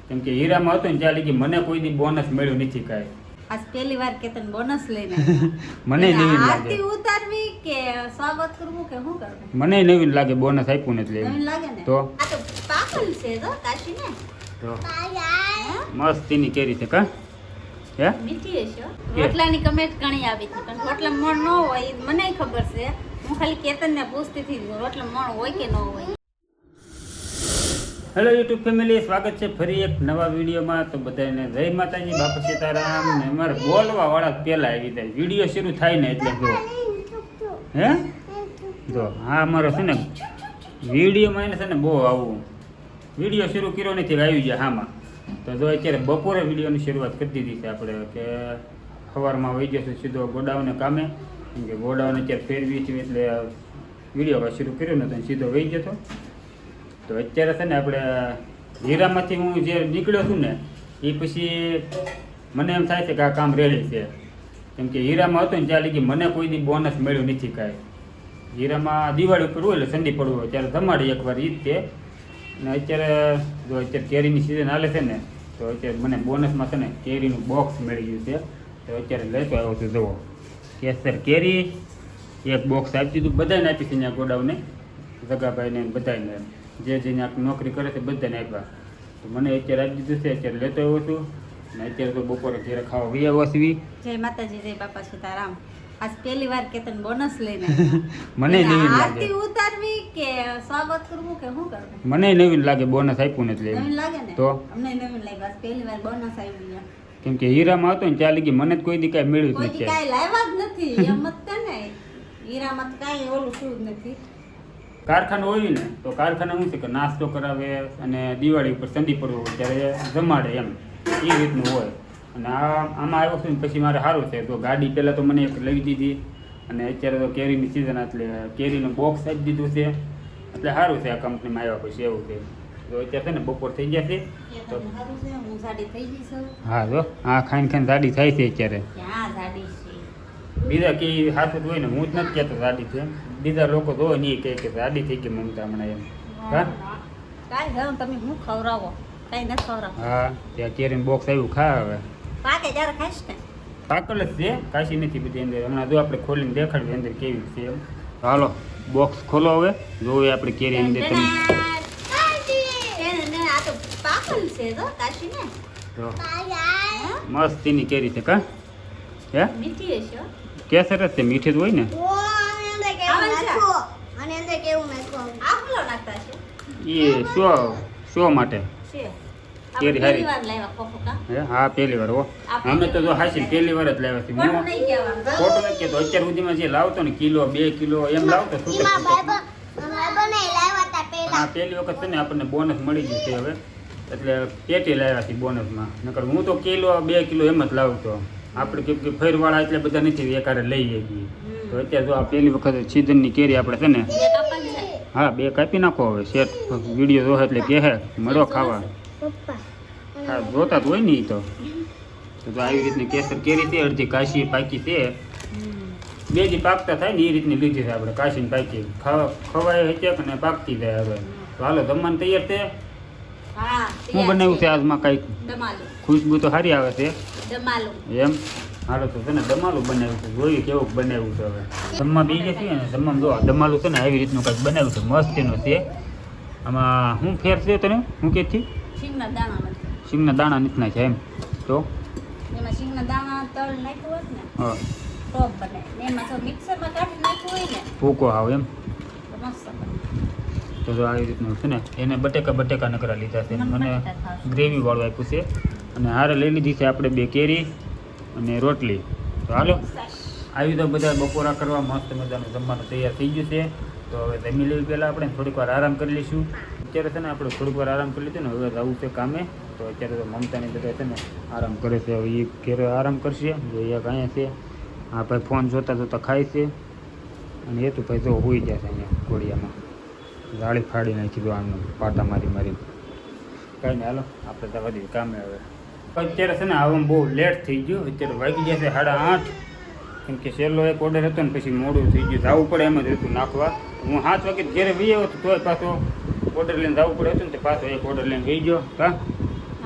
કેમ કે હીરામાં હતું ને ત્યાં લગી મને કોઈ દી બોનસ મળ્યું નથી કાંઈ. આજ પહેલી વાર કેતન બોનસ લઈને મને નવીન લાગે. આરતી ઉતારવી કે સ્વાગત કરવું કે શું કરવું? મને નવીન લાગે બોનસ આપ્યું નથી નવીન લાગે ને? તો આ તો પાકલ છે તો કાશી ને તો મસ્તીની કેરી છે કા હે મીઠી હશે. રોટલાની કમેન્ટ ઘણી આવી હતી પણ રોટલા મણ ન હોય ઈ મને ખબર છે. હું ખાલી કેતનને પૂછતી હતી રોટલા મણ હોય કે ન હોય. હેલો યુટ્યુબ ફેમિલી, સ્વાગત છે ફરી એક નવા વિડીયોમાં. તો બધાને જય માતાજી, બાપા સીતારામ. ને અમારે બોલવા વાળા પહેલા આવી જાય વિડીયો શરૂ થાય ને એટલે જો હે જો હા અમારો છે ને વિડીયોમાં એને છે ને બહુ આવું વિડીયો શરૂ કર્યો નથી આવી જાય હામાં. તો જો અત્યારે બપોરે વિડીયોની શરૂઆત કરી દીધી છે આપણે કે સવારમાં વહી જશું સીધો ગોડાઉને કામે. કેમ કે ગોડાઉન અત્યારે ફેરવી છે એટલે વિડીયો શરૂ કર્યો ને તો સીધો વહી જતો. તો અત્યારે છે ને આપણે હીરામાંથી હું જે નીકળ્યો છું ને એ પછી મને એમ થાય છે કે આ કામ રેડી છે. કેમ કે હીરામાં હતું ને ત્યાં લગી મને કોઈ દી બોનસ મળ્યું નથી કાંઈ. હીરામાં દિવાળી ઉપર હોય એટલે ઠંડી પડવું હોય ત્યારે ધમાડી એકવાર ઈ જ તે. ને અત્યારે જો અત્યારે કેરીની સિઝન હાલે છે ને તો અત્યારે મને બોનસમાં છે ને કેરીનું બોક્સ મળી ગયું છે. તો અત્યારે લેતો આવ્યો છું. જુઓ કેસર કેરી એક બોક્સ આપી દીધું, બધાને આપી છે ત્યાં ગોડાઉને, જગાભાઈને બધાને જે ત્યાં નોકરી કરે છે બધાને આપ્યા. તો મને અત્યારે આપી દીધું છે, અત્યારે લેતો આવ્યો છું. ને અત્યારે તો બપોરે ઘરે ખાવા વી આવ્યો છું. જય માતાજી, જય બાપા સીતારામ. આજ પહેલી વાર કેતન બોનસ લઈને મને નવીન લાગે. આરતી ઉતારવી કે સ્વાગત કરવું કે શું કરવું? મને નવીન લાગે બોનસ આપ્યું નથી. નવીન લાગે ને? તો અમને નવીન લાગે. આજ પહેલી વાર બોનસ આવ્યું છે. કેમ કે હીરામાં હતો ને ત્યાં લગી મને જ કોઈ દી કાંઈ મળ્યું જ કોઈ નથી. કાંઈ લાવ્યા જ નથી એમ જ તે ને. હીરામાં તો કાંઈ ઓલું શું જ નથી. કારખાનું હોય ને તો કારખાના શું છે કે નાસ્તો કરાવે અને દિવાળી ઉપર ઠંડી પડવું હોય ત્યારે જમાડે એમ એ રીતનું હોય. અને આમાં આવ્યો છું ને પછી મારે સારું છે. તો ગાડી પહેલાં તો મને એક લઈ દીધી અને અત્યારે તો કેરીની સિઝન એટલે કેરીનું બોક્સ આપી દીધું છે એટલે સારું છે. આ કંપનીમાં આવ્યા પછી એવું છે. તો અત્યારે છે ને બપોર થઈ ગયા છે તો સારું છે. હું સાડી થઈ ગઈ છું. હા જો આ ખાઈને ખાઈને સાડી થાય છે અત્યારે. ક્યાં સાડી છે? બીજા કે હાથું હોય ને હું જ નથી કહેતો સાડી છે, બીજા લોકો તો નહીં કહે કે સાડી થઈ ગઈ મમતા હમણાં એમ. હા કાંઈ જાવ તમે હું ખવડાવો કાંઈ નથી ખવડાવો. હા ત્યાં કેરીનું બોક્સ આવ્યું ખા હવે. પાકે જ્યારે ખાઈશ ને પાકલ જ છે, કાશી નથી બધી અંદર. હમણાં જો આપણે ખોલીને દેખાડવી અંદર કેવી છે એમ. હાલો બોક્સ ખોલો હવે જોઈએ આપણે કેરી અંદર તમે. આ તો પાકલ છે તો કાશી ને તો મસ્તીની કેરી છે કા હે મીઠી હશે. કેસર જ છે, મીઠી જ હોય ને. આખલો નાખતા છે એ શો માટે છે. કેરી આપણે હારી. પહેલી વાર લાવ્યા ખોખો કા? હે હા પહેલી વાર હો. અમે તો જો હાસી પહેલી વાર જ લાવ્યા છીએ. ખોટું હું નહીં કહેવાનું. ખોટું નથી કહેતો. અત્યાર સુધીમાં જે લાવતો ને કિલો 2 કિલો એમ લાવતો છૂટક છૂટક. હા પહેલી વખત છે ને આપણને બોનસ મળી ગયું છે હવે એટલે પેટી લાવ્યા છે બોનસમાં. નકર હું તો કિલો 2 કિલો એમ જ લાવતો. આપણે કેમ કે ફેરવાળા એટલે બધા નથી એકારે લઈ જઈએ. તો અત્યારે જો આ પહેલી વખત સિઝનની કેરી આપણે છે ને બે કાપવાની છે. હા 2 કાપી નાખો હવે. સેટ વિડીયો જોહે એટલે કહે મળો ખાવા. હા જોતા જ હોય ને ઈ તો. તો આવી રીતની કેસર કેરી છે, અડધી કાશી પાકી છે. બે જી પાકતા થાય ને એ રીતની લીધી છે આપણે કાશીને પાકી. ખવાય હચક અને પાકતી જાય હવે. તો હાલો જમવાનું તૈયાર છે. હા શું બનાવ્યું છે આજમાં કાંઈક? દમાલું. ખુશ્બુ તો સારી આવે છે દમાલું. એમ. હાલો તો છે ને દમાલું બનાવ્યું છે, જોયું કેવું બનાવ્યું છે હવે. જમવા બીજે છીએ ને જમવામાં જો દમાલું છે ને આવી રીતનું કંઈક બનાવ્યું છે, મસ્તીનું છે. આમાં શું ફેર છે તને શું કે છે? શીંગના દાણા નથી. સિંગના દાણા નથી નાખ્યા એમ. તો એમાં શીંગના દાણા તળ નાખ્યું હોત ને હા તો બને. ને એમાં તો મિક્સરમાં કાઢી નાખ્યું હોય ને ભૂકો આવ એમ. તો મસ્ત બને. તો જો આવી રીતનું છે ને એને બટેકા નકરા લીધા છે. મને મને બટેકા ખાવા છે. ગ્રેવી વાળું આપ્યું છે અને હારે લઈ લીધી છે આપણે 2 કેરી અને રોટલી. તો હાલો આવી તો બધા બપોરા કરવા મસ્ત મજાનું જમવાનું તૈયાર થઈ ગયું છે. તો હવે જમી લેવી પહેલાં આપણે થોડીક વાર આરામ કરી લઈશું. અત્યારે છે ને આપણે થોડીક વાર આરામ કરી લીધું ને હવે જવું છે કામે. તો અત્યારે તો મમતાની બધા છે ને આરામ કરે છે. હવે એ ઘેરે આરામ કરશે. જો એક અહીંયા છે, હા ભાઈ ફોન જોતા ખાય છે અને એ તો ભાઈ જો હોઈ જાય છે અહીંયા ઘોડિયામાં. જાળી ફાડી નાખી દો આમને પાટા મારી કાંઈ નહીં. હાલો આપણે તો વધી કામે હવે. અત્યારે છે ને આવવામાં બહુ લેટ થઈ ગયું. અત્યારે વાગી ગયા છે 8:30. કેમ કે છેલ્લો એક ઓર્ડર હતો ને પછી મોડું થઈ ગયું. જવું પડે એમ જ હતું નાખવા. હું 7 વાગે ઘરે વહી આવ્યો હતો તોય પાછો ઓર્ડર લઈને જવું પડે હતું ને તે પાછો એક ઓર્ડર લઈને વહી ગયો. હા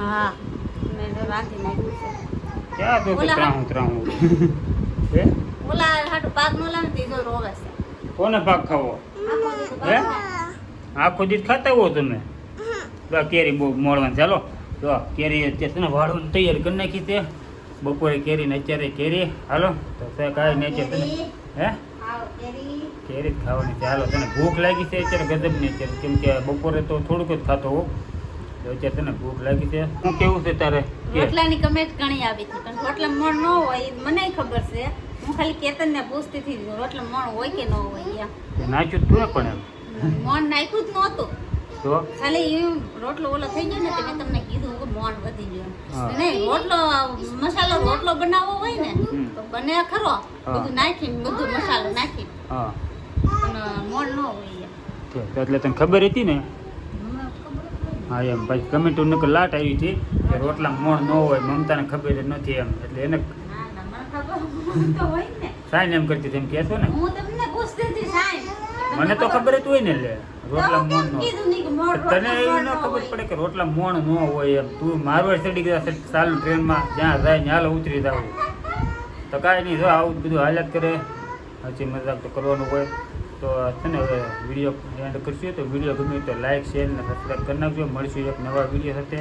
હા મેં તો રાંધી નાખ્યું છે. ક્યાં તો ઓલા ત્રાહું ત્રાહું હે ઓલા હાટુ પાક નો લાવે તે જો રોવે છે. કોને પાક ખાવો આખો દી તો હે? પાક ખાય. આખો દિવસ ખાતા હો તમે તો આ કેરી બહુ મોડવાની ચાલો તો કેરી અત્યારે છે ને વાળવાની તૈયારી કરી નાખી છે બપોરે કેરી ને અત્યારે કેરી હાલો તો કાંઈ નહીં અત્યારે તને હે આવો કેરી. કેરી જ ખાવાની છે હાલો તને ભૂખ લાગી છે અત્યારે ગજબની અત્યારે કેમ કે બપોરે તો થોડુંક જ ખાતો હોઉં તો અત્યારે તને ભૂખ લાગી છે શું કેવું છે તારે કે રોટલાની કમેન્ટ ઘણી આવી હતી પણ રોટલા મણ ન હોય એ મને ખબર છે. હું ખાલી કેતનને પૂછતી હતી રોટલા મણ હોય કે ન હોય એમ. નાખ્યું તું ને પણ એમ મણ નાખ્યું જ નહોતું તો ખાલી એમ રોટલો ઓલો થઈ ગયો ને તો મેં તમને કીધું કે મણ વધી ગયો હા. નહીં રોટલો મસાલો રોટલો બનાવવો હોય ને હમ. તો બને ખરો બધું નાખીને બધું મસાલો નાખીને હા પણ મણ ન હોય એમ. તો એટલે તને ખબર હતી ને મને ખબર જ નહીં. હા એમ પછી કમેન્ટ નકર લાટ આવી હતી કે રોટલા મોણ ન હોય મમતાને ખબર જ નથી એમ એટલે એને ના ના મને ખબર તો હોય ને. સાઈન એમ કરતી હતી એમ કહેશો ને હું તમને પૂછતી હતી સાહેબ મને તો ખબર જ હોય ને એટલે રોટલા મોણ ન હોય કીધું નહીં કે મણ તને રોટલા એ ન મણ ન ખબર હોય. પડે કે રોટલા મોણ ન હોય એમ તું મારવાડ ચડી ગયા સાલ ટ્રેનમાં જ્યાં જાય ત્યાં ઉતરી જાવ તો કાંઈ નહીં જો આવું બધું હાલત કરે હજી મજાક તો કરવાનું હોય તો છે ને હવે વિડીયો એન્ડ કરશું તો વિડીયો ગમે તો લાઈક શેર અને સબસ્ક્રાઈબ કરી નાખજો મળશું એક નવા વિડીયો સાથે